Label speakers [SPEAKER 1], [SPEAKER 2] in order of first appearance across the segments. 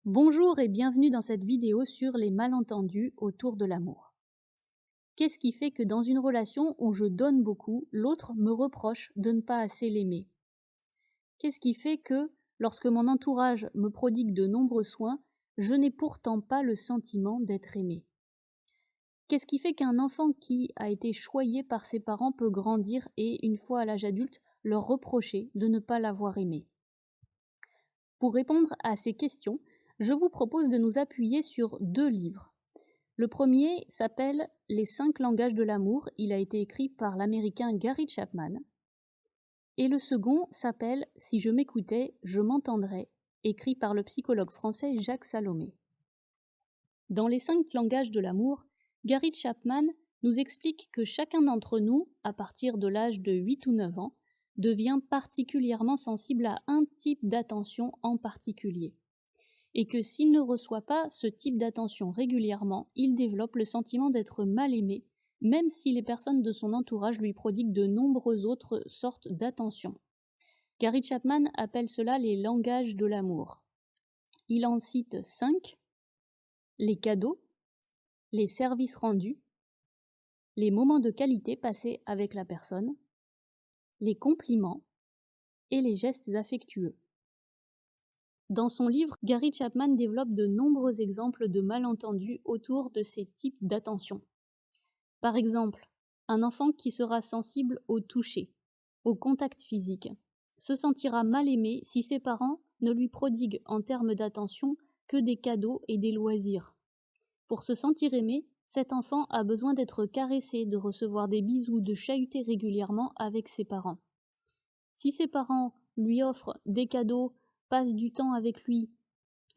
[SPEAKER 1] Bonjour et bienvenue dans cette vidéo sur les malentendus autour de l'amour. Qu'est-ce qui fait que dans une relation où je donne beaucoup, l'autre me reproche de ne pas assez l'aimer? Qu'est-ce qui fait que, lorsque mon entourage me prodigue de nombreux soins, je n'ai pourtant pas le sentiment d'être aimé? Qu'est-ce qui fait qu'un enfant qui a été choyé par ses parents peut grandir et, une fois à l'âge adulte, leur reprocher de ne pas l'avoir aimé? Pour répondre à ces questions, je vous propose de nous appuyer sur 2 livres. Le premier s'appelle Les 5 langages de l'amour, il a été écrit par l'américain Gary Chapman. Et le second s'appelle Si je m'écoutais, je m'entendrais, écrit par le psychologue français Jacques Salomé. Dans Les 5 langages de l'amour, Gary Chapman nous explique que chacun d'entre nous, à partir de l'âge de 8 ou 9 ans, devient particulièrement sensible à un type d'attention en particulier. Et que s'il ne reçoit pas ce type d'attention régulièrement, il développe le sentiment d'être mal aimé, même si les personnes de son entourage lui prodiguent de nombreuses autres sortes d'attention. Gary Chapman appelle cela les langages de l'amour. Il en cite 5, les cadeaux, les services rendus, les moments de qualité passés avec la personne, les compliments et les gestes affectueux. Dans son livre, Gary Chapman développe de nombreux exemples de malentendus autour de ces types d'attention. Par exemple, un enfant qui sera sensible au toucher, au contact physique, se sentira mal aimé si ses parents ne lui prodiguent en termes d'attention que des cadeaux et des loisirs. Pour se sentir aimé, cet enfant a besoin d'être caressé, de recevoir des bisous, de chahuter régulièrement avec ses parents. Si ses parents lui offrent des cadeaux, passent du temps avec lui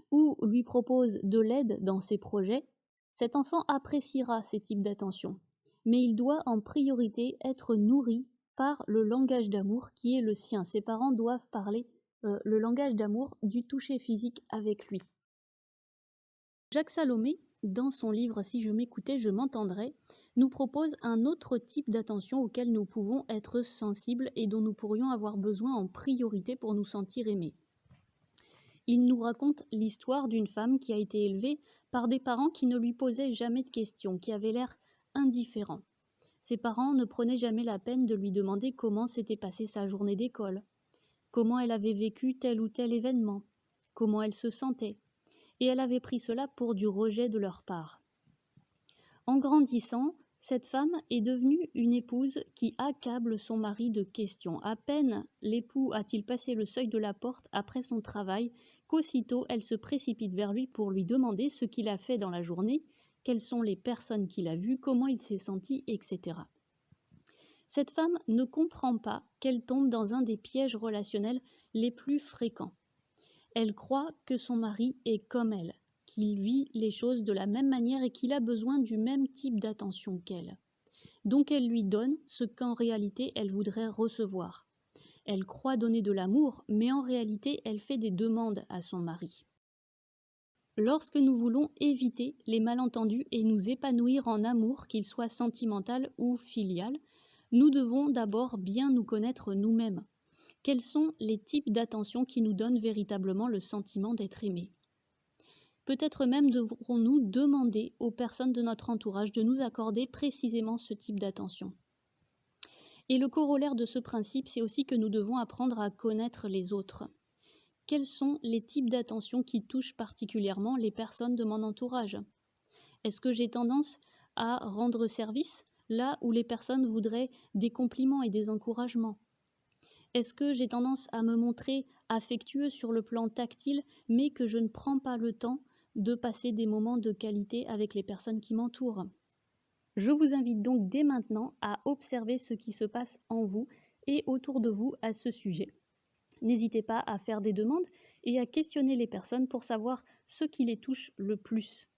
[SPEAKER 1] ou lui proposent de l'aide dans ses projets, cet enfant appréciera ces types d'attention. Mais il doit en priorité être nourri par le langage d'amour qui est le sien. Ses parents doivent parler le langage d'amour du toucher physique avec lui. Jacques Salomé, dans son livre Si je m'écoutais, je m'entendrais, nous propose un autre type d'attention auquel nous pouvons être sensibles et dont nous pourrions avoir besoin en priorité pour nous sentir aimés. Il nous raconte l'histoire d'une femme qui a été élevée par des parents qui ne lui posaient jamais de questions, qui avaient l'air indifférents. Ses parents ne prenaient jamais la peine de lui demander comment s'était passée sa journée d'école, comment elle avait vécu tel ou tel événement, comment elle se sentait, et elle avait pris cela pour du rejet de leur part. En grandissant, cette femme est devenue une épouse qui accable son mari de questions. À peine l'époux a-t-il passé le seuil de la porte après son travail, qu'aussitôt elle se précipite vers lui pour lui demander ce qu'il a fait dans la journée, quelles sont les personnes qu'il a vues, comment il s'est senti, etc. Cette femme ne comprend pas qu'elle tombe dans un des pièges relationnels les plus fréquents. Elle croit que son mari est comme elle, qu'il vit les choses de la même manière et qu'il a besoin du même type d'attention qu'elle. Donc elle lui donne ce qu'en réalité elle voudrait recevoir. Elle croit donner de l'amour, mais en réalité elle fait des demandes à son mari. Lorsque nous voulons éviter les malentendus et nous épanouir en amour, qu'il soit sentimental ou filial, nous devons d'abord bien nous connaître nous-mêmes. Quels sont les types d'attention qui nous donnent véritablement le sentiment d'être aimés? Peut-être même devrons-nous demander aux personnes de notre entourage de nous accorder précisément ce type d'attention. Et le corollaire de ce principe, c'est aussi que nous devons apprendre à connaître les autres. Quels sont les types d'attention qui touchent particulièrement les personnes de mon entourage? Est-ce que j'ai tendance à rendre service là où les personnes voudraient des compliments et des encouragements? Est-ce que j'ai tendance à me montrer affectueux sur le plan tactile, mais que je ne prends pas le temps de passer des moments de qualité avec les personnes qui m'entourent? Je vous invite donc dès maintenant à observer ce qui se passe en vous et autour de vous à ce sujet. N'hésitez pas à faire des demandes et à questionner les personnes pour savoir ce qui les touche le plus.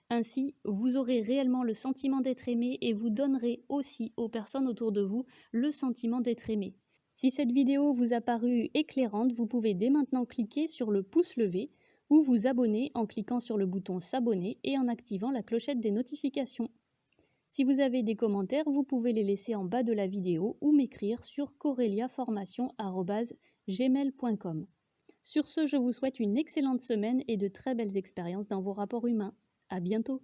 [SPEAKER 1] Ainsi, vous aurez réellement le sentiment d'être aimé et vous donnerez aussi aux personnes autour de vous le sentiment d'être aimé. Si cette vidéo vous a paru éclairante, vous pouvez dès maintenant cliquer sur le pouce levé ou vous abonner en cliquant sur le bouton s'abonner et en activant la clochette des notifications. Si vous avez des commentaires, vous pouvez les laisser en bas de la vidéo ou m'écrire sur coreliaformation@gmail.com. Sur ce, je vous souhaite une excellente semaine et de très belles expériences dans vos rapports humains. À bientôt!